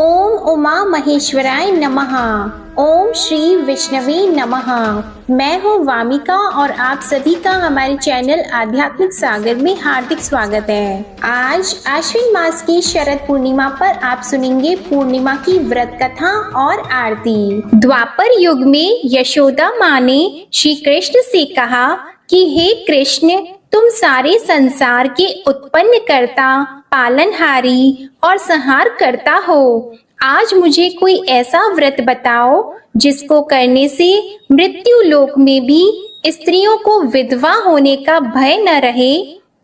ओम उमा महेश्वराय नमः। ओम श्री विष्णवे नमः। मैं हूँ वामिका और आप सभी का हमारे चैनल आध्यात्मिक सागर में हार्दिक स्वागत है। आज आश्विन मास की शरद पूर्णिमा पर आप सुनेंगे पूर्णिमा की व्रत कथा और आरती। द्वापर युग में यशोदा माँ ने श्री कृष्ण से कहा कि हे कृष्ण, तुम सारे संसार के उत्पन्न करता, पालनहारी और संहार करता हो। आज मुझे कोई ऐसा व्रत बताओ जिसको करने से मृत्यु लोक में भी स्त्रियों को विधवा होने का भय न रहे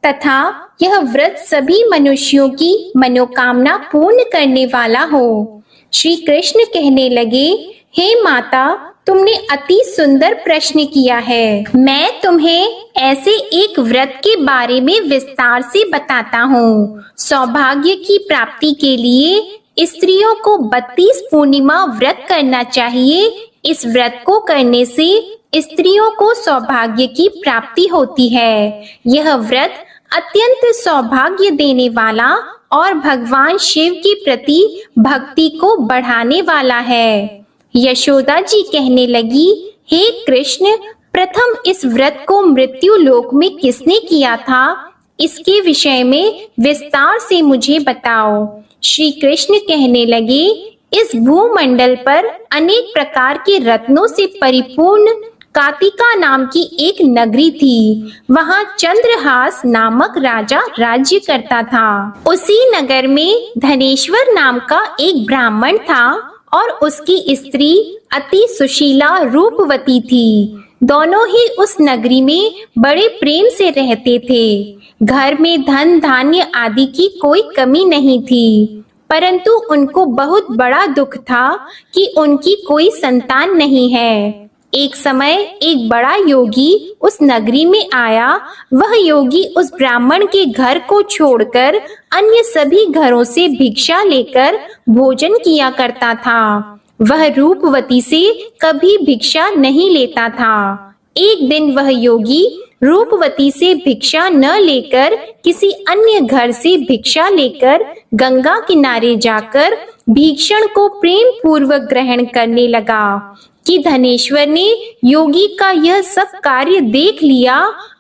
तथा यह व्रत सभी मनुष्यों की मनोकामना पूर्ण करने वाला हो। श्री कृष्ण कहने लगे, हे माता, तुमने अति सुंदर प्रश्न किया है। मैं तुम्हें ऐसे एक व्रत के बारे में विस्तार से बताता हूँ। सौभाग्य की प्राप्ति के लिए स्त्रियों को 32 पूर्णिमा व्रत करना चाहिए। इस व्रत को करने से स्त्रियों को सौभाग्य की प्राप्ति होती है। यह व्रत अत्यंत सौभाग्य देने वाला और भगवान शिव के प्रति भक्ति को बढ़ाने वाला है। यशोदा जी कहने लगी, हे कृष्ण, प्रथम इस व्रत को मृत्यु लोक में किसने किया था? इसके विषय में विस्तार से मुझे बताओ। श्री कृष्ण कहने लगे, इस भूमंडल पर अनेक प्रकार के रत्नों से परिपूर्ण कातिका नाम की एक नगरी थी। वहाँ चंद्रहास नामक राजा राज्य करता था। उसी नगर में धनेश्वर नाम का एक ब्राह्मण था और उसकी स्त्री अति सुशीला रूपवती थी। दोनों ही उस नगरी में बड़े प्रेम से रहते थे। घर में धन धान्य आदि की कोई कमी नहीं थी, परंतु उनको बहुत बड़ा दुख था कि उनकी कोई संतान नहीं है। एक समय एक बड़ा योगी उस नगरी में आया। वह योगी उस ब्राह्मण के घर को छोड़कर अन्य सभी घरों से भिक्षा लेकर भोजन किया करता था। वह रूपवती से कभी भिक्षा नहीं लेता था। एक दिन वह योगी रूपवती से भिक्षा न लेकर किसी अन्य घर से भिक्षा लेकर गंगा किनारे जाकर भीक्षण को प्रेम पूर्वक ग्रहण करने लगा कि धनेश्वर ने योगी का यह सब कार्य देख लिया।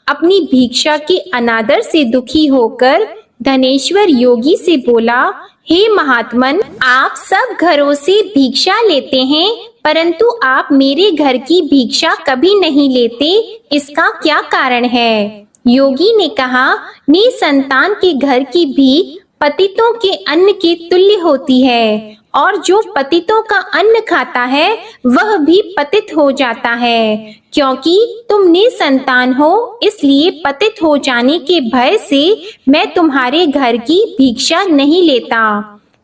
अपनी भिक्षा के अनादर से दुखी होकर धनेश्वर योगी से बोला, हे महात्मन, आप सब घरों से भिक्षा लेते हैं, परंतु आप मेरे घर की भिक्षा कभी नहीं लेते। इसका क्या कारण है? योगी ने कहा, निसंतान के घर की भीख पतितों के अन्न के तुल्य होती है और जो पतितों का अन्न खाता है वह भी पतित हो जाता है। क्योंकि तुम निसंतान हो, इसलिए पतित हो जाने के भय से मैं तुम्हारे घर की भिक्षा नहीं लेता।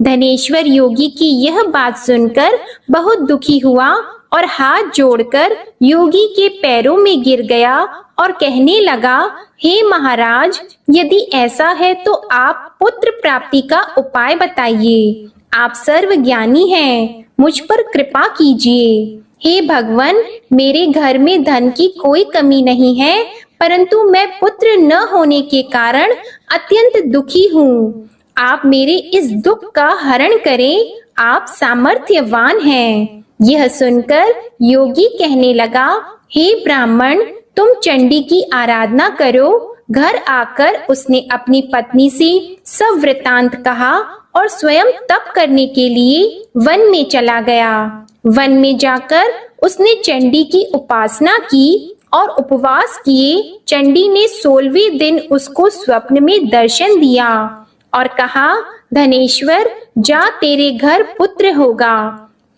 धनेश्वर योगी की यह बात सुनकर बहुत दुखी हुआ और हाथ जोड़कर योगी के पैरों में गिर गया और कहने लगा, हे महाराज, यदि ऐसा है तो आप पुत्र प्राप्ति का उपाय बताइए। आप सर्वज्ञानी हैं, मुझ पर कृपा कीजिए। हे भगवान, मेरे घर में धन की कोई कमी नहीं है, परंतु मैं पुत्र न होने के कारण अत्यंत दुखी हूँ। आप मेरे इस दुख का हरण करें, आप सामर्थ्यवान हैं। यह सुनकर योगी कहने लगा, हे ब्राह्मण, तुम चंडी की आराधना करो। घर आकर उसने अपनी पत्नी से सब वृतांत कहा और स्वयं तप करने के लिए वन में चला गया। वन में जाकर उसने चंडी की उपासना की और उपवास किए। चंडी ने 16वें दिन उसको स्वप्न में दर्शन दिया और कहा, धनेश्वर, जा, तेरे घर पुत्र होगा।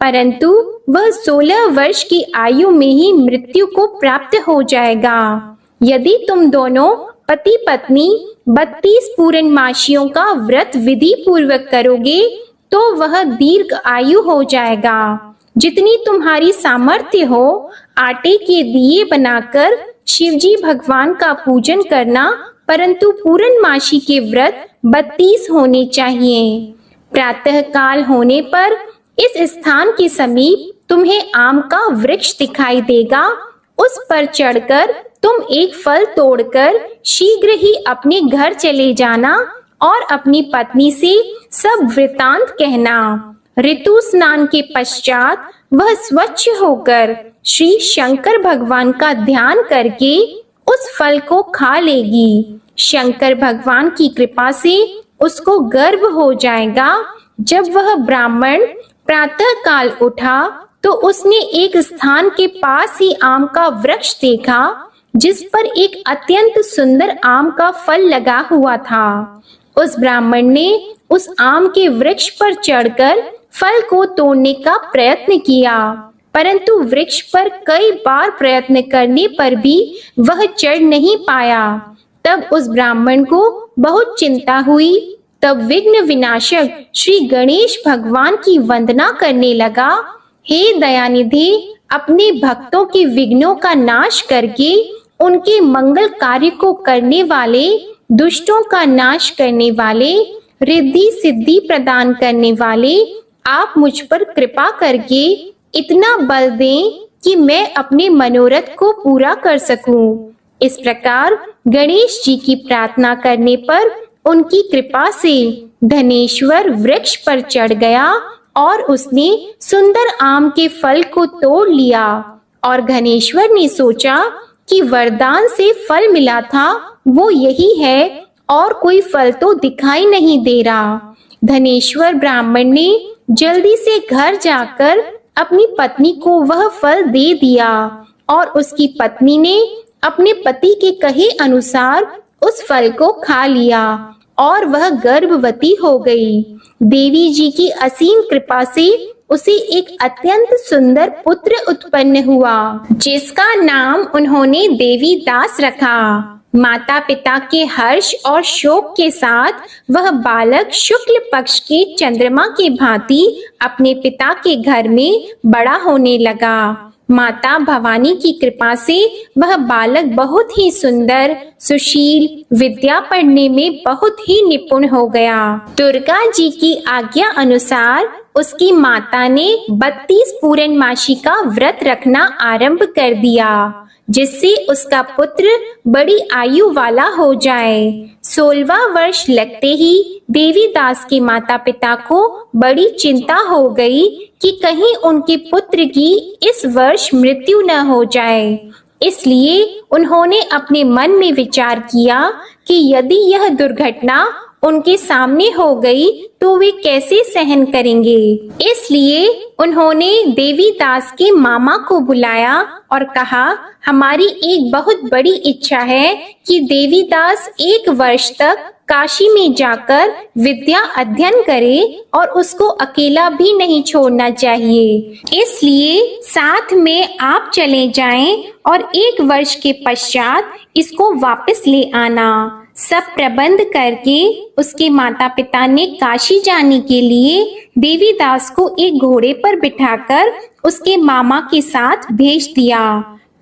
परंतु वह 16 वर्ष की आयु में ही मृत्यु को प्राप्त हो जाएगा। यदि तुम दोनों पति पत्नी 32 पूर्णमासियों का व्रत विधि पूर्वक करोगे तो वह दीर्घ आयु हो जाएगा। जितनी तुम्हारी सामर्थ्य हो, आटे के दिए बनाकर शिवजी भगवान का पूजन करना, परंतु पूर्णमासी के व्रत 32 होने चाहिए। प्रातः काल होने पर इस स्थान के समीप तुम्हें आम का वृक्ष दिखाई देगा। उस पर चढ़कर तुम एक फल तोड़कर शीघ्र ही अपने घर चले जाना और अपनी पत्नी से सब वृतांत कहना। ऋतु स्नान के पश्चात वह स्वच्छ होकर श्री शंकर भगवान का ध्यान करके उस फल को खा लेगी। शंकर भगवान की कृपा से उसको गर्भ हो जाएगा। जब वह ब्राह्मण प्रातः काल उठा तो उसने एक स्थान के पास ही आम का वृक्ष देखा जिस पर एक अत्यंत सुंदर आम का फल लगा हुआ था। उस ब्राह्मण ने उस आम के वृक्ष पर चढ़कर फल को तोड़ने का प्रयत्न किया, परंतु वृक्ष पर कई बार प्रयत्न करने पर भी वह चढ़ नहीं पाया। तब उस ब्राह्मण को बहुत चिंता हुई। तब विघ्न विनाशक श्री गणेश भगवान की वंदना करने लगा। हे दयानिधि, अपने भक्तों के विघ्नों का नाश करके उनके मंगल कार्य को करने वाले, दुष्टों का नाश करने वाले, रिद्धि सिद्धि प्रदान करने वाले, आप मुझ पर कृपा करके इतना बल दें कि मैं अपने मनोरथ को पूरा कर सकूं। इस प्रकार गणेश जी की प्रार्थना करने पर उनकी कृपा से धनेश्वर वृक्ष पर चढ़ गया और उसने सुंदर आम के फल को तोड़ लिया। और धनेश्वर ने सोचा कि वरदान से फल मिला था वो यही है और कोई फल तो दिखाई नहीं दे रहा। धनेश्वर ब्राह्मण ने जल्दी से घर जाकर अपनी पत्नी को वह फल दे दिया और उसकी पत्नी ने अपने पति के कहे अनुसार उस फल को खा लिया और वह गर्भवती हो गई। देवी जी की असीम कृपा से उसे एक अत्यंत सुंदर पुत्र उत्पन्न हुआ जिसका नाम उन्होंने देवी दास रखा। माता पिता के हर्ष और शोक के साथ वह बालक शुक्ल पक्ष के चंद्रमा के भांति अपने पिता के घर में बड़ा होने लगा। माता भवानी की कृपा से वह बालक बहुत ही सुंदर, सुशील, विद्या पढ़ने में बहुत ही निपुण हो गया। दुर्गा जी की आज्ञा अनुसार उसकी माता ने 32 पूर्णमासी का व्रत रखना आरंभ कर दिया जिससे उसका पुत्र बड़ी आयु वाला हो जाए। 16वां वर्ष लगते ही देवीदास के माता पिता को बड़ी चिंता हो गई कि कहीं उनके पुत्र की इस वर्ष मृत्यु न हो जाए। इसलिए उन्होंने अपने मन में विचार किया कि यदि यह दुर्घटना उनके सामने हो गई तो वे कैसे सहन करेंगे। इसलिए उन्होंने देवीदास के मामा को बुलाया और कहा, हमारी एक बहुत बड़ी इच्छा है कि देवीदास 1 वर्ष तक काशी में जाकर विद्या अध्ययन करे और उसको अकेला भी नहीं छोड़ना चाहिए। इसलिए साथ में आप चले जाएं और 1 वर्ष के पश्चात इसको वापस ले आना। सब प्रबंध करके उसके माता पिता ने काशी जाने के लिए देवीदास को एक घोड़े पर बिठाकर उसके मामा के साथ भेज दिया,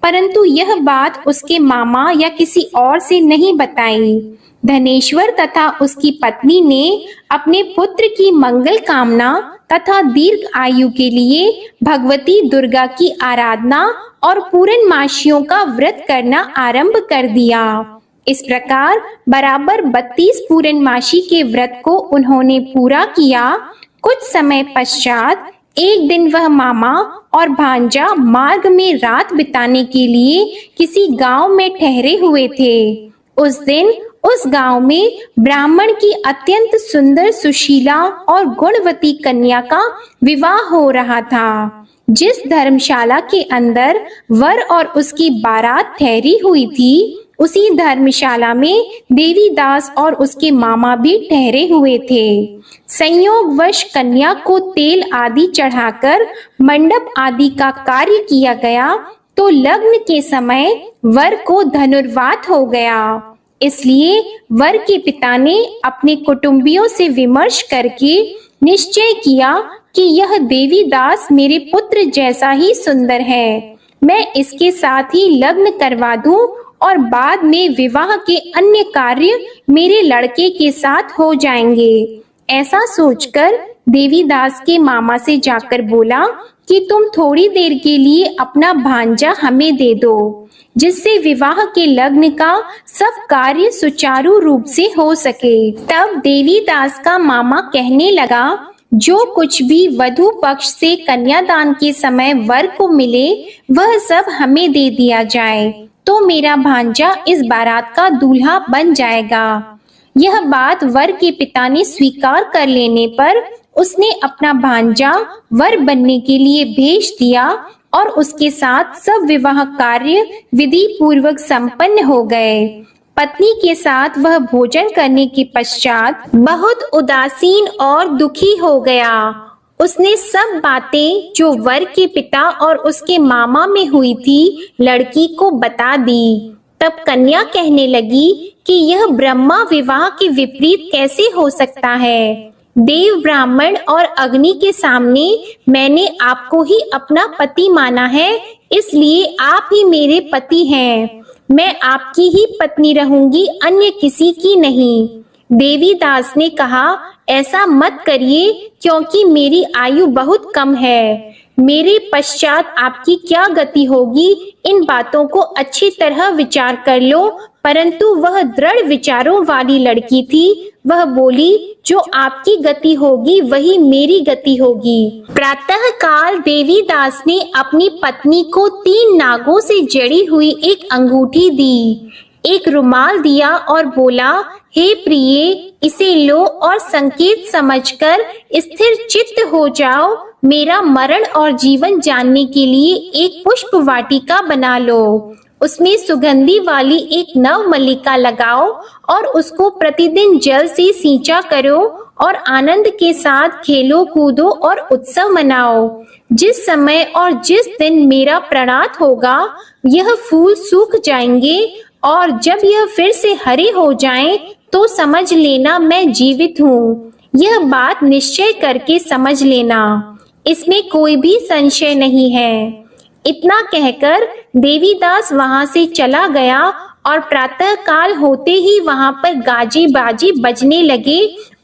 परंतु यह बात उसके मामा या किसी और से नहीं बताई। धनेश्वर तथा उसकी पत्नी ने अपने पुत्र की मंगल कामना तथा दीर्घ आयु के लिए भगवती दुर्गा की आराधना और पूर्णमासियों का व्रत करना आरंभ कर दिया। इस प्रकार बराबर 32 पूर्णमासी के व्रत को उन्होंने पूरा किया। कुछ समय पश्चात एक दिन वह मामा और भांजा मार्ग में रात बिताने के लिए किसी गांव में ठहरे हुए थे। उस दिन उस गांव में ब्राह्मण की अत्यंत सुंदर, सुशीला और गुणवती कन्या का विवाह हो रहा था। जिस धर्मशाला के अंदर वर और उसकी बारात ठहरी हुई थी, उसी धर्मशाला में देवीदास और उसके मामा भी ठहरे हुए थे। संयोगवश कन्या को तेल आदि चढ़ाकर मंडप आदि का कार्य किया गया तो लग्न के समय वर को धनुर्वात हो गया। इसलिए वर के पिता ने अपने कुटुंबियों से विमर्श करके निश्चय किया कि यह देवीदास मेरे पुत्र जैसा ही सुंदर है, मैं इसके साथ ही लग्न करवा दूं और बाद में विवाह के अन्य कार्य मेरे लड़के के साथ हो जाएंगे। ऐसा सोचकर देवीदास के मामा से जाकर बोला कि तुम थोड़ी देर के लिए अपना भांजा हमें दे दो, जिससे विवाह के लग्न का सब कार्य सुचारू रूप से हो सके। तब देवीदास का मामा कहने लगा, जो कुछ भी वधू पक्ष से कन्यादान के समय वर को मिले वह सब हमें दे दिया जाए, तो मेरा भांजा इस बारात का दूल्हा बन जाएगा। यह बात वर के पिता ने स्वीकार कर लेने पर उसने अपना भांजा वर बनने के लिए भेज दिया और उसके साथ सब विवाह कार्य विधि पूर्वक संपन्न हो गए। पत्नी के साथ वह भोजन करने के पश्चात बहुत उदासीन और दुखी हो गया। उसने सब बातें जो वर के पिता और उसके मामा में हुई थी लड़की को बता दी। तब कन्या कहने लगी कि यह ब्रह्मा विवाह के विपरीत कैसे हो सकता है। देव, ब्राह्मण और अग्नि के सामने मैंने आपको ही अपना पति माना है, इसलिए आप ही मेरे पति हैं। मैं आपकी ही पत्नी रहूंगी, अन्य किसी की नहीं। देवी दास ने कहा, ऐसा मत करिए, क्योंकि मेरी आयु बहुत कम है। मेरे पश्चात आपकी क्या गति होगी, इन बातों को अच्छी तरह विचार कर लो। परंतु वह दृढ़ विचारों वाली लड़की थी। वह बोली, जो आपकी गति होगी वही मेरी गति होगी। प्रातः काल देवी दास ने अपनी पत्नी को 3 नागों से जड़ी हुई एक अंगूठी दी, एक रुमाल दिया और बोला, हे प्रिय, इसे लो और संकेत समझकर स्थिर चित्त हो जाओ। मेरा मरण और जीवन जानने के लिए एक पुष्प वाटिका बना लो। उसमें सुगंधी वाली एक नव मल्लिका लगाओ और उसको प्रतिदिन जल से सींचा करो और आनंद के साथ खेलो कूदो और उत्सव मनाओ। जिस समय और जिस दिन मेरा प्राणात होगा यह फूल सूख जाएंगे और जब यह फिर से हरे हो जाएं, तो समझ लेना मैं जीवित हूँ। यह बात निश्चय करके समझ लेना, इसमें कोई भी संशय नहीं है। इतना कहकर देवीदास वहां से चला गया और प्रातः काल होते ही वहां पर गाजे बाजे बजने लगे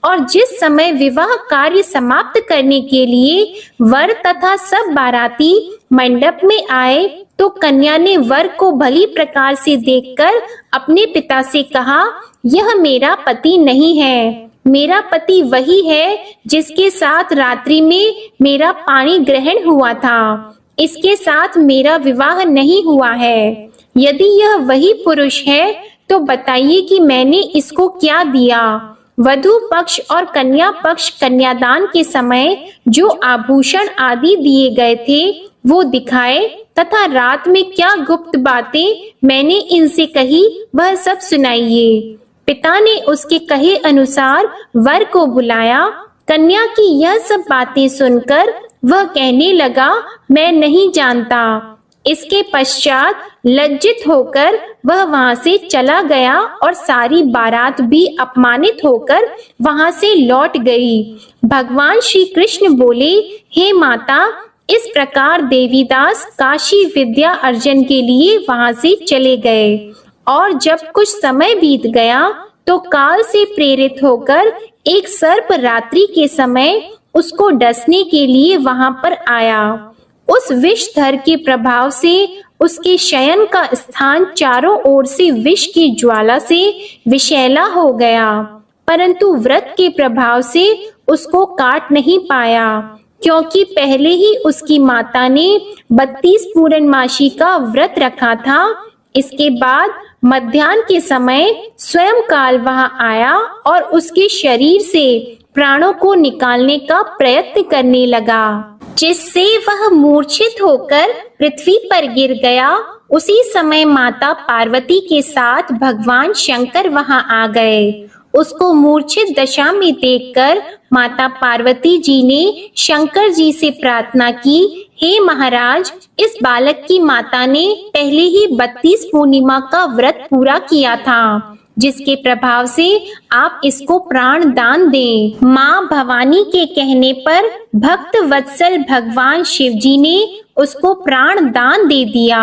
और जिस समय विवाह कार्य समाप्त करने के लिए वर तथा सब बाराती मंडप में आए, तो कन्या ने वर को भली प्रकार से देखकर अपने पिता से कहा, यह मेरा पति नहीं है। मेरा पति वही है जिसके साथ रात्रि में मेरा पानी ग्रहण हुआ था। इसके साथ मेरा विवाह नहीं हुआ है। यदि यह वही पुरुष है तो बताइए कि मैंने इसको क्या दिया। वधू पक्ष और कन्या पक्ष कन्यादान के समय जो आभूषण आदि दिए गए थे वो दिखाए तथा रात में क्या गुप्त बातें मैंने इनसे कही वह सब सुनाइए। पिता ने उसके कहे अनुसार वर को बुलाया। कन्या की यह सब बातें सुनकर वह कहने लगा, मैं नहीं जानता। इसके पश्चात लज्जित होकर वह वहां से चला गया और सारी बारात भी अपमानित होकर वहां से लौट गई। भगवान श्री कृष्ण बोले, हे माता, इस प्रकार देवीदास काशी विद्या अर्जन के लिए वहां से चले गए और जब कुछ समय बीत गया तो काल से प्रेरित होकर एक सर्प रात्रि के समय उसको डसने के लिए वहां पर आया। उस विषधर के प्रभाव से उसके शयन का स्थान चारों ओर से विष की ज्वाला से विषैला हो गया, परंतु व्रत के प्रभाव से उसको काट नहीं पाया, क्योंकि पहले ही उसकी माता ने 32 पूर्णमासी का व्रत रखा था। इसके बाद मध्याह्न के समय स्वयं काल वहां आया और उसके शरीर से प्राणों को निकालने का प्रयत्न करने लगा, जिससे वह मूर्छित होकर पृथ्वी पर गिर गया। उसी समय माता पार्वती के साथ भगवान शंकर वहां आ गए। उसको मूर्छित दशा में देखकर माता पार्वती जी ने शंकर जी से प्रार्थना की, हे महाराज, इस बालक की माता ने पहले ही 32 पूर्णिमा का व्रत पूरा किया था, जिसके प्रभाव से आप इसको प्राण दान दें। माँ भवानी के कहने पर भक्त वत्सल भगवान शिव जी ने उसको प्राण दान दे दिया।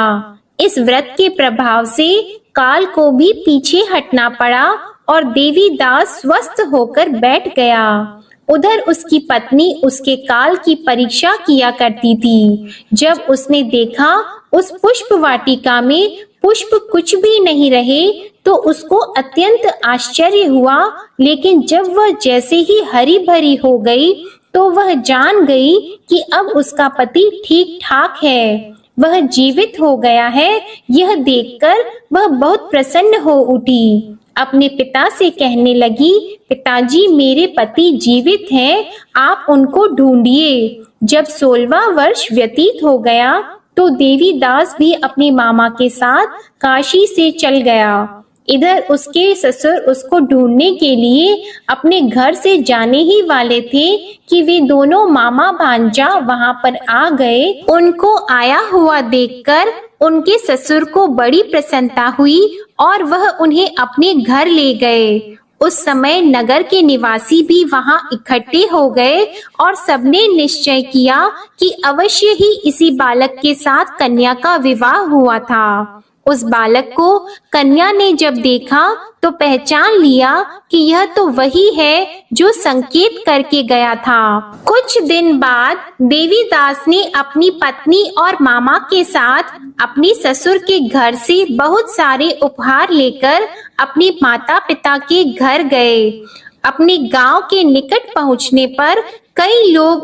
इस व्रत के प्रभाव से काल को भी पीछे हटना पड़ा और देवी दास स्वस्थ होकर बैठ गया। उधर उसकी पत्नी उसके काल की परीक्षा किया करती थी। जब उसने देखा उस पुष्प वाटिका में पुष्प कुछ भी नहीं रहे तो उसको अत्यंत आश्चर्य हुआ, लेकिन जब वह जैसे ही हरी भरी हो गई तो वह जान गई कि अब उसका पति ठीक ठाक है, वह जीवित हो गया है। यह देखकर वह बहुत प्रसन्न हो उठी। अपने पिता से कहने लगी, पिताजी, मेरे पति जीवित हैं, आप उनको ढूंढिए। जब 16वां वर्ष व्यतीत हो गया तो देवीदास भी अपने मामा के साथ काशी से चल गया। इधर उसके ससुर उसको ढूंढने के लिए अपने घर से जाने ही वाले थे कि वे दोनों मामा भांजा वहां पर आ गए। उनको आया हुआ देखकर उनके ससुर को बड़ी प्रसन्नता हुई और वह उन्हें अपने घर ले गए। उस समय नगर के निवासी भी वहां इकट्ठे हो गए और सबने निश्चय किया कि अवश्य ही इसी बालक के साथ कन्या का विवाह हुआ था। उस बालक को कन्या ने जब देखा तो पहचान लिया कि यह तो वही है जो संकेत करके गया था। कुछ दिन बाद देवीदास ने अपनी पत्नी और मामा के साथ अपने ससुर के घर से बहुत सारे उपहार लेकर अपने माता पिता के घर गए। अपने गांव के निकट पहुंचने पर कई लोग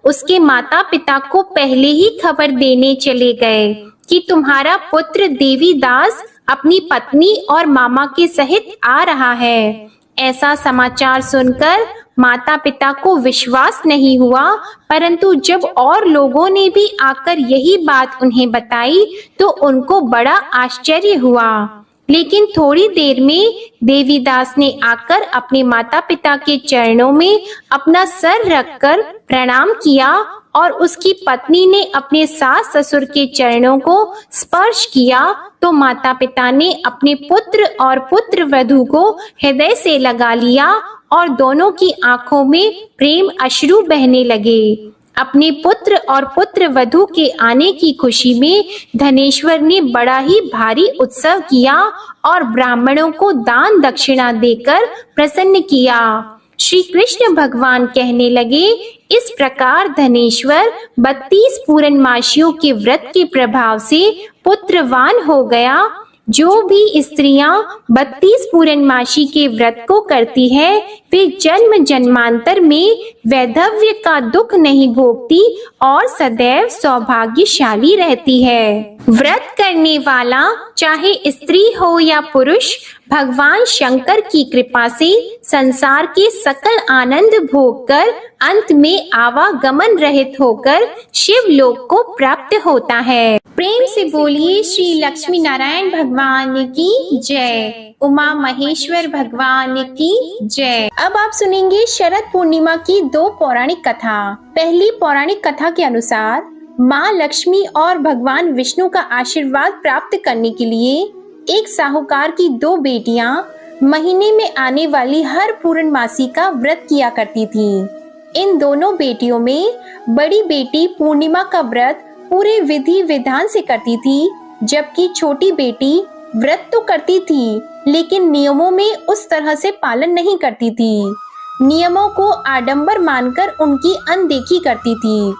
उसके माता पिता को पहले ही खबर देने चले गए कि तुम्हारा पुत्र देवीदास अपनी पत्नी और मामा के सहित आ रहा है। ऐसा समाचार सुनकर माता पिता को विश्वास नहीं हुआ, परंतु जब और लोगों ने भी आकर यही बात उन्हें बताई तो उनको बड़ा आश्चर्य हुआ। लेकिन थोड़ी देर में देवीदास ने आकर अपने माता पिता के चरणों में अपना सर रखकर प्रणाम किया और उसकी पत्नी ने अपने सास ससुर के चरणों को स्पर्श किया तो माता पिता ने अपने पुत्र और पुत्र वधू को हृदय से लगा लिया और दोनों की आंखों में प्रेम अश्रु बहने लगे। अपने पुत्र और पुत्र वधू के आने की खुशी में धनेश्वर ने बड़ा ही भारी उत्सव किया और ब्राह्मणों को दान दक्षिणा देकर प्रसन्न किया। श्री कृष्ण भगवान कहने लगे, इस प्रकार धनेश्वर 32 पूर्णमासियों के व्रत के प्रभाव से पुत्रवान हो गया। जो भी स्त्रियां 32 पूर्णमासी के व्रत को करती है वे जन्म जन्मांतर में वैधव्य का दुख नहीं भोगती और सदैव सौभाग्यशाली रहती है। व्रत करने वाला चाहे स्त्री हो या पुरुष भगवान शंकर की कृपा से संसार के सकल आनंद भोगकर अंत में आवागमन रहित होकर शिव लोक को प्राप्त होता है। प्रेम से बोलिए श्री लक्ष्मी नारायण भगवान की जय, उमा महेश्वर भगवान की जय। अब आप सुनेंगे शरद पूर्णिमा की 2 पौराणिक कथा। पहली पौराणिक कथा के अनुसार माँ लक्ष्मी और भगवान विष्णु का आशीर्वाद प्राप्त करने के लिए एक साहूकार की 2 बेटियां महीने में आने वाली हर पूर्णमासी का व्रत किया करती थीं। इन दोनों बेटियों में बड़ी बेटी पूर्णिमा का व्रत पूरे विधि विधान से करती थी, जबकि छोटी बेटी व्रत तो करती थी लेकिन नियमों में उस तरह से पालन नहीं करती थी। नियमों को आडंबर मानकर उनकी अनदेखी करती थी।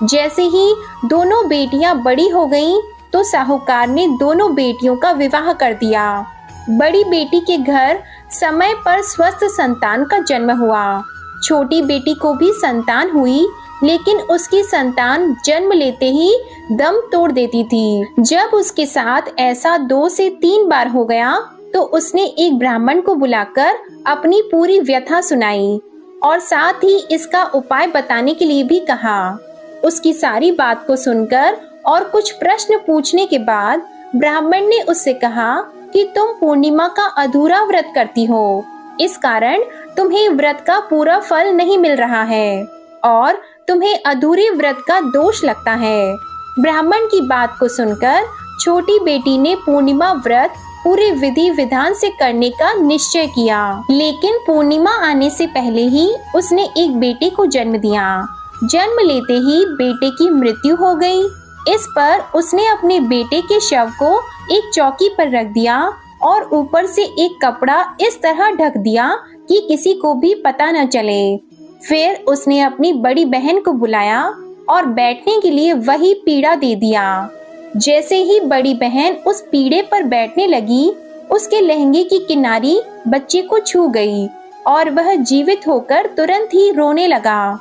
जैसे ही दोनों बेटियां बड़ी हो गईं, तो साहूकार ने दोनों बेटियों का विवाह कर दिया। बड़ी बेटी के घर समय पर स्वस्थ संतान का जन्म हुआ। छोटी बेटी को भी संतान हुई, लेकिन उसकी संतान जन्म लेते ही दम तोड़ देती थी। जब उसके साथ ऐसा 2 से 3 बार हो गया तो उसने एक ब्राह्मण को बुलाकर अपनी पूरी व्यथा सुनाई और साथ ही इसका उपाय बताने के लिए भी कहा। उसकी सारी बात को सुनकर और कुछ प्रश्न पूछने के बाद ब्राह्मण ने उससे कहा कि तुम पूर्णिमा का अधूरा व्रत करती हो, इस कारण तुम्हें व्रत का पूरा फल नहीं मिल रहा है और तुम्हें अधूरे व्रत का दोष लगता है। ब्राह्मण की बात को सुनकर छोटी बेटी ने पूर्णिमा व्रत पूरे विधि विधान से करने का निश्चय किया, लेकिन पूर्णिमा आने से पहले ही उसने एक बेटे को जन्म दिया। जन्म लेते ही बेटे की मृत्यु हो गई। इस पर उसने अपने बेटे के शव को एक चौकी पर रख दिया और ऊपर से एक कपड़ा इस तरह ढक दिया कि किसी को भी पता न चले। फिर उसने अपनी बड़ी बहन को बुलाया और बैठने के लिए वही पीढ़ा दे दिया। जैसे ही बड़ी बहन उस पीढ़े पर बैठने लगी, उसके लहंगे की किनारी बच्चे को छू गई और वह जीवित होकर तुरंत ही रोने लगा।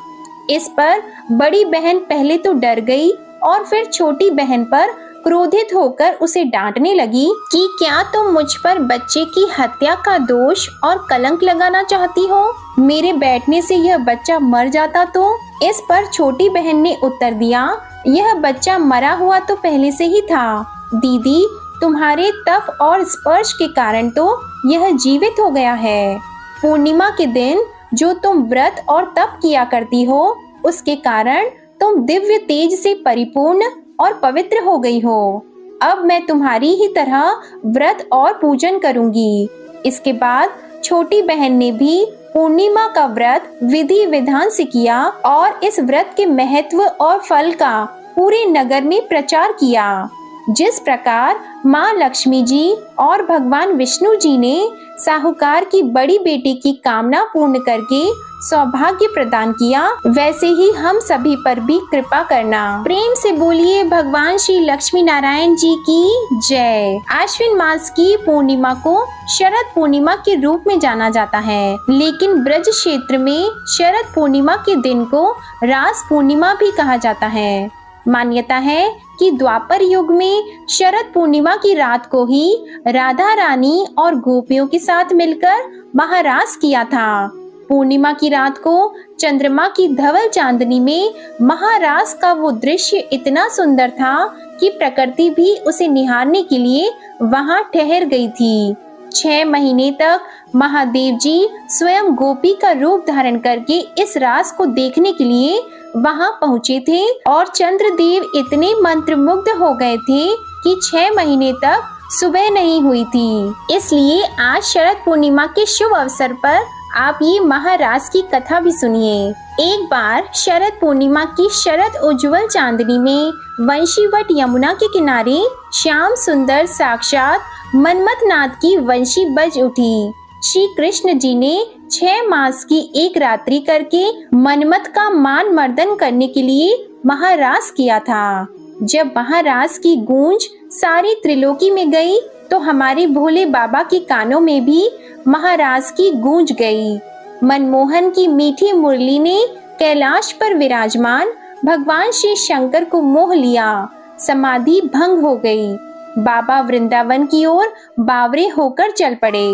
इस पर बड़ी बहन पहले तो डर गई और फिर छोटी बहन पर क्रोधित होकर उसे डांटने लगी कि क्या तुम मुझ पर बच्चे की हत्या का दोष और कलंक लगाना चाहती हो? मेरे बैठने से यह बच्चा मर जाता तो? इस पर छोटी बहन ने उत्तर दिया, यह बच्चा मरा हुआ तो पहले से ही था। दीदी, तुम्हारे तप और स्पर्श के कारण तो यह जीवित हो गया है। पूर्णिमा के दिन जो तुम व्रत और तप किया करती हो, उसके कारण तुम दिव्य तेज से परिपूर्ण और पवित्र हो गई हो। अब मैं तुम्हारी ही तरह व्रत और पूजन करूंगी। इसके बाद छोटी बहन ने भी पूर्णिमा का व्रत विधि विधान से किया और इस व्रत के महत्व और फल का पूरे नगर में प्रचार किया। जिस प्रकार माँ लक्ष्मी जी और भगवान विष्णु जी ने साहूकार की बड़ी बेटी की कामना पूर्ण करके सौभाग्य प्रदान किया, वैसे ही हम सभी पर भी कृपा करना। प्रेम से बोलिए भगवान श्री लक्ष्मी नारायण जी की जय। आश्विन मास की पूर्णिमा को शरद पूर्णिमा के रूप में जाना जाता है, लेकिन ब्रज क्षेत्र में शरद पूर्णिमा के दिन को रास पूर्णिमा भी कहा जाता है। मान्यता है कि द्वापर युग में शरद पूर्णिमा की रात को ही राधा रानी और गोपियों के साथ मिलकर महारास किया था। पूर्णिमा की रात को चंद्रमा की धवल चांदनी में महारास का वो दृश्य इतना सुंदर था कि प्रकृति भी उसे निहारने के लिए वहां ठहर गई थी। 6 महीने तक महादेव जी स्वयं गोपी का रूप धारण करके इस रास को देखने के लिए वहां पहुँचे थे और चंद्रदेव इतने मंत्रमुग्ध हो गए थे कि 6 महीने तक सुबह नहीं हुई थी। इसलिए आज शरद पूर्णिमा के शुभ अवसर पर आप ये महारास की कथा भी सुनिए। एक बार शरद पूर्णिमा की शरद उज्जवल चांदनी में वंशीवट यमुना के किनारे श्याम सुंदर साक्षात मन्मथनाथ की वंशी बज उठी। श्री कृष्ण जी ने 6 मास की एक रात्रि करके मन्मथ का मान मर्दन करने के लिए महारास किया था। जब महारास की गूंज सारी त्रिलोकी में गई तो हमारे भोले बाबा के कानों में भी महारास की गूंज गई। मनमोहन की मीठी मुरली ने कैलाश पर विराजमान भगवान श्री शंकर को मोह लिया। समाधि भंग हो गई। बाबा वृंदावन की ओर बावरे होकर चल पड़े।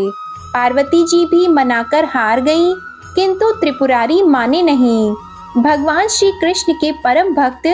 पार्वती जी भी मनाकर हार गई, किंतु त्रिपुरारी माने नहीं। भगवान श्री कृष्ण के परम भक्त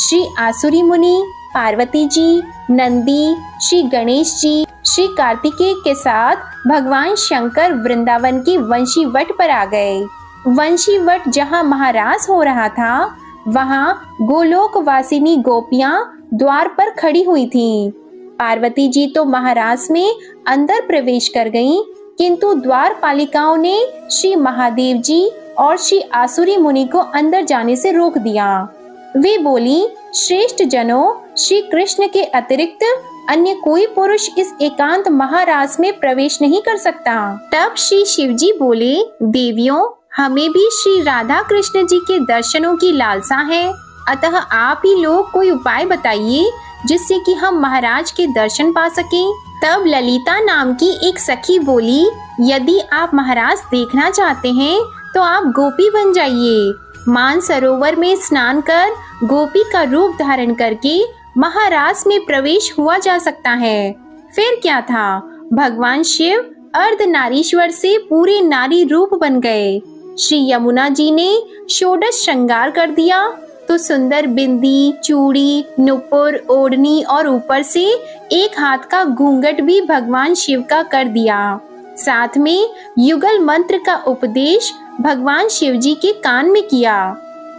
श्री आसुरी मुनि, पार्वती जी, नंदी, श्री गणेश जी, श्री कार्तिकेय के साथ भगवान शंकर वृंदावन की वंशीवट पर आ गए। वंशीवट जहाँ महारास हो रहा था, वहाँ गोलोक वासिनी गोपियाँ द्वार पर खड़ी हुई थीं। पार्वती जी तो महारास में अंदर प्रवेश कर गईं, किंतु द्वार पालिकाओं ने श्री महादेव जी और श्री आसुरी मुनि को अंदर जाने से रोक दिया। वे बोली, श्रेष्ठ जनों, श्री कृष्ण के अतिरिक्त अन्य कोई पुरुष इस एकांत महारास में प्रवेश नहीं कर सकता। तब श्री शिव जी बोले, देवियों, हमें भी श्री राधा कृष्ण जी के दर्शनों की लालसा है, अतः आप ही लोग कोई उपाय बताइए जिससे कि हम महाराज के दर्शन पा सकें। तब ललिता नाम की एक सखी बोली, यदि आप महाराज देखना चाहते हैं तो आप गोपी बन जाइए। मान सरोवर में स्नान कर गोपी का रूप धारण करके महारास में प्रवेश हुआ जा सकता है। फिर क्या था, भगवान शिव अर्धनारीश्वर से पूरे नारी रूप बन गए। श्री यमुना जी ने षोडश श्रृंगार कर दिया तो सुंदर बिंदी, चूड़ी, नुपुर, ओढ़नी और ऊपर से एक हाथ का घूंघट भी भगवान शिव का कर दिया। साथ में युगल मंत्र का उपदेश भगवान शिव जी के कान में किया।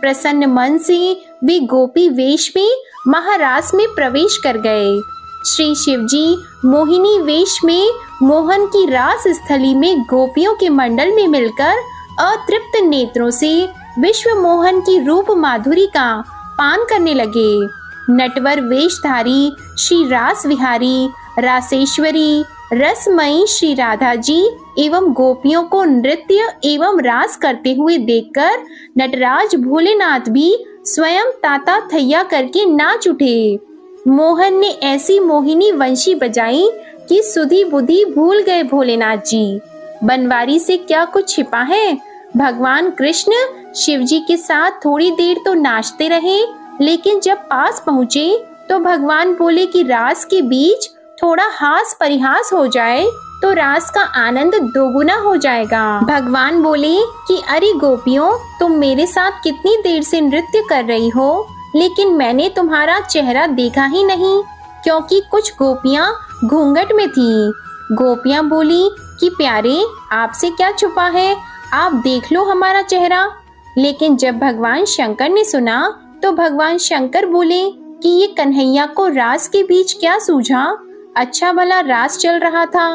प्रसन्न मन से वे गोपी वेश में महारास में प्रवेश कर गए। श्री शिव जी मोहिनी वेश में मोहन की रास स्थली में गोपियों के मंडल में मिलकर अतृप्त नेत्रों से विश्व मोहन की रूप माधुरी का पान करने लगे। नटवर वेशधारी श्री रास विहारी, रासेश्वरी, रसमयी श्री राधा जी एवं गोपियों को नृत्य एवं रास करते हुए देखकर नटराज भोलेनाथ भी स्वयं ताता थैया करके नाच उठे। मोहन ने ऐसी मोहिनी वंशी बजाई कि सुधी बुद्धि भूल गए भोलेनाथ जी। बनवारी से क्या कुछ छिपा है, भगवान कृष्ण शिवजी के साथ थोड़ी देर तो नाचते रहे, लेकिन जब पास पहुँचे तो भगवान बोले कि रास के बीच थोड़ा हास परिहास हो जाए तो रास का आनंद दोगुना हो जाएगा। भगवान बोले कि अरे गोपियों, तुम मेरे साथ कितनी देर से नृत्य कर रही हो, लेकिन मैंने तुम्हारा चेहरा देखा ही नहीं, क्योंकि कुछ गोपियां घूंघट में थी। गोपियां बोली कि प्यारे, आपसे क्या छुपा है, आप देख लो हमारा चेहरा। लेकिन जब भगवान शंकर ने सुना तो भगवान शंकर बोले कि ये कन्हैया को रास के बीच क्या सूझा, अच्छा भला रास चल रहा था,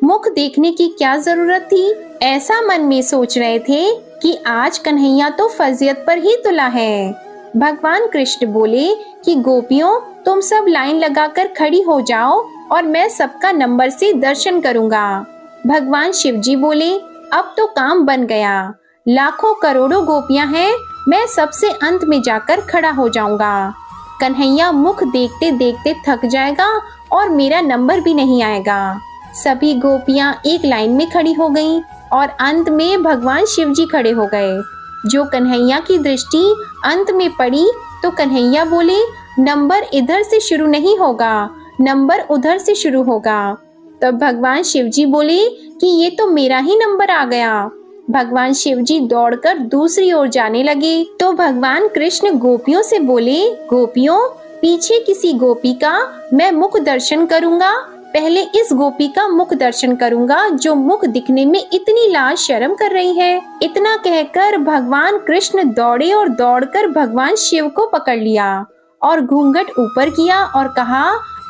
मुख देखने की क्या जरूरत थी। ऐसा मन में सोच रहे थे कि आज कन्हैया तो फजीयत पर ही तुला है। भगवान कृष्ण बोले कि गोपियों, तुम सब लाइन लगाकर खड़ी हो जाओ और मैं सबका नंबर से दर्शन करूंगा। भगवान शिवजी बोले अब तो काम बन गया, लाखों करोड़ों गोपियां हैं, मैं सबसे अंत में जाकर खड़ा हो जाऊंगा। कन्हैया मुख देखते देखते थक जाएगा और मेरा नंबर भी नहीं आएगा। सभी गोपियां एक लाइन में खड़ी हो गईं और अंत में भगवान शिवजी खड़े हो गए। जो कन्हैया की दृष्टि अंत में पड़ी तो कन्हैया बोले नंबर इधर से शुरू नहीं होगा, नंबर उधर से शुरू होगा। तब भगवान शिवजी बोले कि ये तो मेरा ही नंबर आ गया। भगवान शिवजी दौड़कर दूसरी ओर जाने लगे तो भगवान कृष्ण गोपियों से बोले, गोपियों, पीछे किसी गोपी का मैं मुख दर्शन करूंगा, पहले इस गोपी का मुख दर्शन करूंगा जो मुख दिखने में इतनी लाज शर्म कर रही है। इतना कहकर भगवान कृष्ण दौड़े और दौड़कर भगवान शिव को पकड़ लिया और घूंघट ऊपर किया और कहा,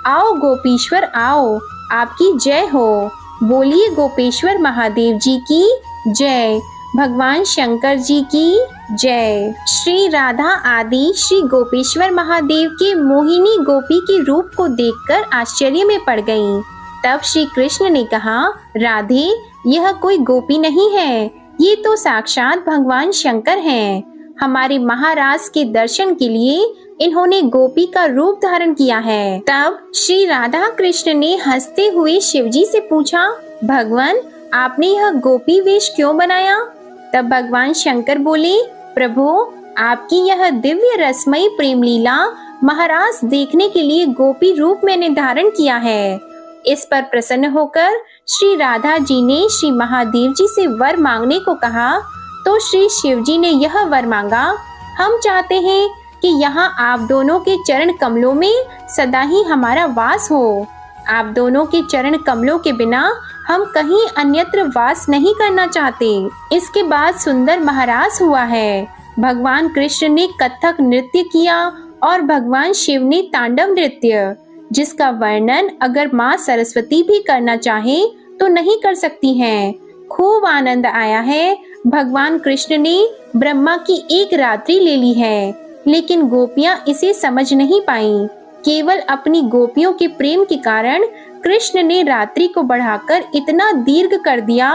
आओ गोपीश्वर आओ, आपकी जय हो। बोलिए गोपेश्वर महादेव जी की जय, भगवान शंकर जी की जय। श्री राधा आदि श्री गोपेश्वर महादेव के मोहिनी गोपी के रूप को देखकर आश्चर्य में पड़ गईं। तब श्री कृष्ण ने कहा, राधे, यह कोई गोपी नहीं है, ये तो साक्षात भगवान शंकर हैं। हमारे महाराज के दर्शन के लिए इन्होंने गोपी का रूप धारण किया है। तब श्री राधा कृष्ण ने हंसते हुए शिवजी से पूछा, भगवान, आपने यह गोपी वेश क्यों बनाया? तब भगवान शंकर बोले, प्रभु, आपकी यह दिव्य रसमयी प्रेम लीला महाराज देखने के लिए गोपी रूप मैंने धारण किया है। इस पर प्रसन्न होकर श्री राधा जी ने श्री महादेव जी से वर मांगने को कहा तो श्री शिव जी ने यह वर मांगा, हम चाहते हैं कि यहाँ आप दोनों के चरण कमलों में सदा ही हमारा वास हो। आप दोनों के चरण कमलों के बिना हम कहीं अन्यत्र वास नहीं करना चाहते। इसके बाद सुंदर महारास हुआ है। भगवान कृष्ण ने कथक नृत्य किया और भगवान शिव ने तांडव नृत्य, जिसका वर्णन अगर माँ सरस्वती भी करना चाहे तो नहीं कर सकती हैं। खूब आनंद आया है। भगवान कृष्ण ने ब्रह्मा की एक रात्रि ले ली है, लेकिन गोपियां इसे समझ नहीं पाईं। केवल अपनी गोपियों के प्रेम के कारण कृष्ण ने रात्रि को बढ़ाकर इतना दीर्घ कर दिया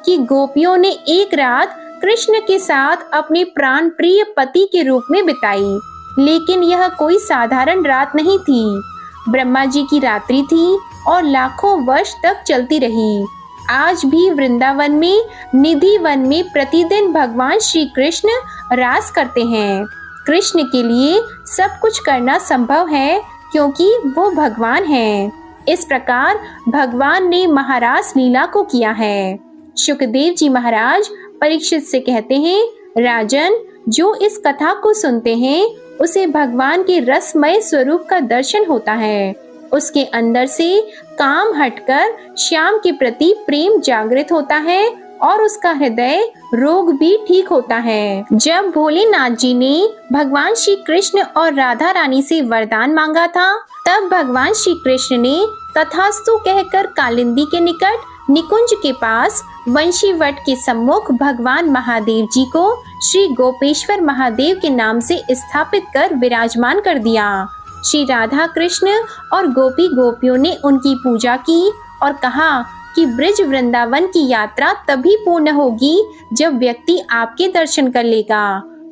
कि गोपियों ने एक रात कृष्ण के साथ अपने प्राण प्रिय पति के रूप में बिताई। लेकिन यह कोई साधारण रात नहीं थी, ब्रह्मा जी की रात्रि थी और लाखों वर्ष तक चलती रही। आज भी वृंदावन में निधि वन में प्रतिदिन भगवान श्री कृष्ण रास करते हैं। कृष्ण के लिए सब कुछ करना संभव है क्योंकि वो भगवान हैं। इस प्रकार भगवान ने महारास लीला को किया है। शुकदेव जी महाराज परीक्षित से कहते हैं, राजन, जो इस कथा को सुनते हैं उसे भगवान के रसमय स्वरूप का दर्शन होता है। उसके अंदर से काम हटकर श्याम के प्रति प्रेम जागृत होता है और उसका हृदय रोग भी ठीक होता है। जब भोलेनाथ जी ने भगवान श्री कृष्ण और राधा रानी से वरदान मांगा था, तब भगवान श्री कृष्ण ने तथास्तु कहकर कालिंदी के निकट निकुंज के पास वंशी वट के सम्मुख भगवान महादेव जी को श्री गोपेश्वर महादेव के नाम से स्थापित कर विराजमान कर दिया। श्री राधा कृष्ण और गोपी गोपियों ने उनकी पूजा की और कहा कि ब्रिज वृंदावन की यात्रा तभी पूर्ण होगी जब व्यक्ति आपके दर्शन कर लेगा।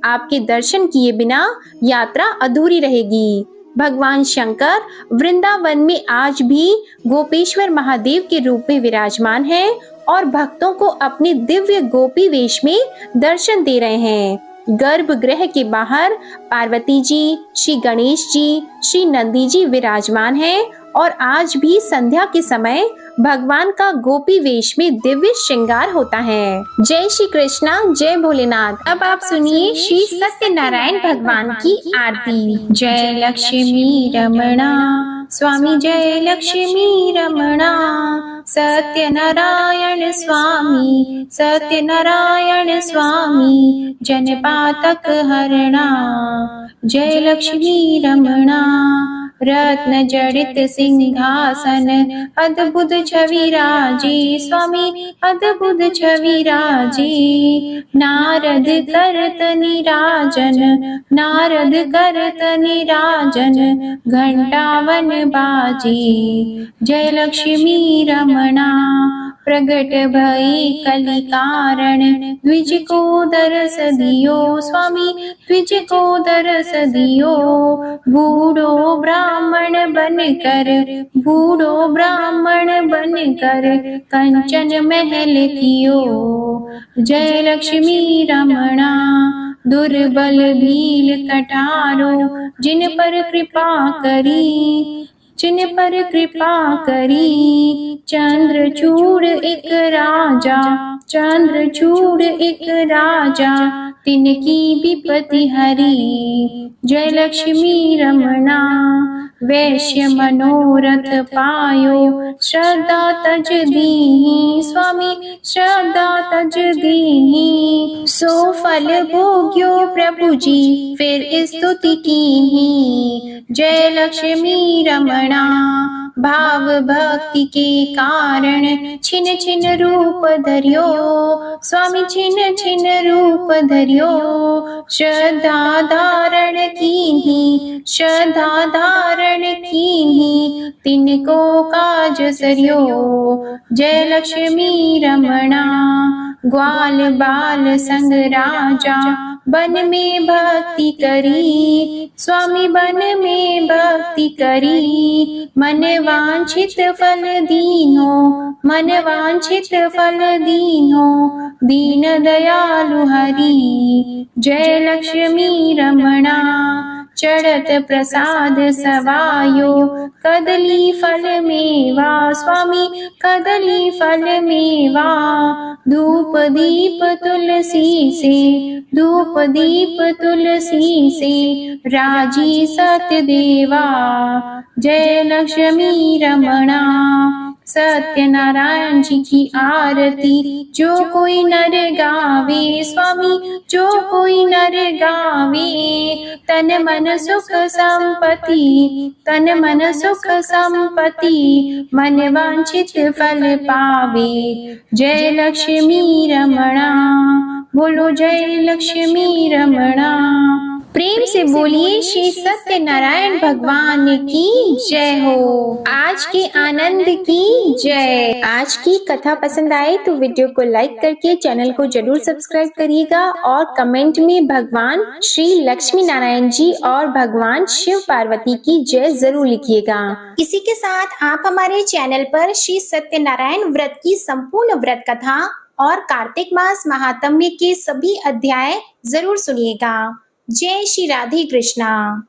आपके दर्शन किए बिना यात्रा अधूरी रहेगी। भगवान शंकर वृंदावन में आज भी गोपेश्वर महादेव के रूप में विराजमान है और भक्तों को अपने दिव्य गोपी वेश में दर्शन दे रहे हैं। गर्भगृह के बाहर पार्वती जी, श्री गणेश जी, श्री नंदी जी विराजमान हैं और आज भी संध्या के समय भगवान का गोपी वेश में दिव्य श्रृंगार होता है। जय श्री कृष्णा, जय भोलेनाथ। अब आप सुनिए श्री सत्यनारायण भगवान की आरती। जय लक्ष्मी रमणा स्वामी, जय लक्ष्मी रमणा, सत्यनारायण स्वामी, सत्यनारायण स्वामी, जनपातक हरणा। जय लक्ष्मी रमणा, रत्न जड़ित सिंहासन, अद्भुत छवि राजी स्वामी, अद्भुत छवि राजी। नारद करत निराजन, नारद करत निराजन, घंटावन बाजी। जय लक्ष्मी रमणा, प्रगट भई कलि कारण, द्विज को दरस दियो स्वामी, द्विज को दरस दियो। बूढ़ो ब्राह्मण बनकर, बूढ़ो ब्राह्मण बनकर, कंचन महल कियो। जय लक्ष्मी रमणा, दुर्बल भील कटारो, जिन पर कृपा करी, जिन पर कृपा करी। चंद्रचूड़ एक राजा, चंद्रचूड़ एक राजा, तिनकी विपत्ति हरी। जय लक्ष्मी रमणा, वैश्य मनोरथ पायो, श्रद्धा तज दीनी स्वामी, श्रद्धा तज दीनी। सो फल भोग्यो प्रभु जी, फिर स्तुति कीनी। जय लक्ष्मी रमणा, भाव भक्ति के कारण, छिन छिन रूप धरियो स्वामी, छिन छिन रूप धरियो। श्रद्धा धारण कीन्ही, श्रद्धा धारण कीन्ही, तिनको काज सरियो। जय लक्ष्मी रमणा, ग्वाल बाल संग राजा, बन में भक्ति करी स्वामी, बन में भक्ति करी। मन वांछित फल दीनो, मन वांछित फल दीनो, दीन दयालु हरि। जय लक्ष्मी रमणा, चढ़त प्रसाद सवायो, कदली फल मेवा स्वामी, कदली फल मेवा। धूप दीप तुलसी से, धूप दीप तुलसी से, राजी सत्य देवा। जय लक्ष्मी रमणा, सत्यनारायण जी की आरती जो कोई नर गावे स्वामी, जो कोई नर गावे। तन मन सुख संपत्ति, तन मन सुख संपत्ति, मन वांछित फल पावे। जय लक्ष्मी रमणा, बोलो जय लक्ष्मी रमणा। प्रेम से बोलिए श्री सत्यनारायण भगवान की जय हो। आज के आनंद की जय। आज की कथा पसंद आए तो वीडियो को लाइक करके चैनल को जरूर सब्सक्राइब करिएगा और कमेंट में भगवान श्री लक्ष्मी नारायण जी और भगवान शिव पार्वती की जय जरूर लिखिएगा। इसी के साथ आप हमारे चैनल पर श्री सत्यनारायण व्रत की संपूर्ण व्रत कथा और कार्तिक मास महात्म्य के सभी अध्याय जरूर सुनिएगा। जय श्री राधे कृष्णा।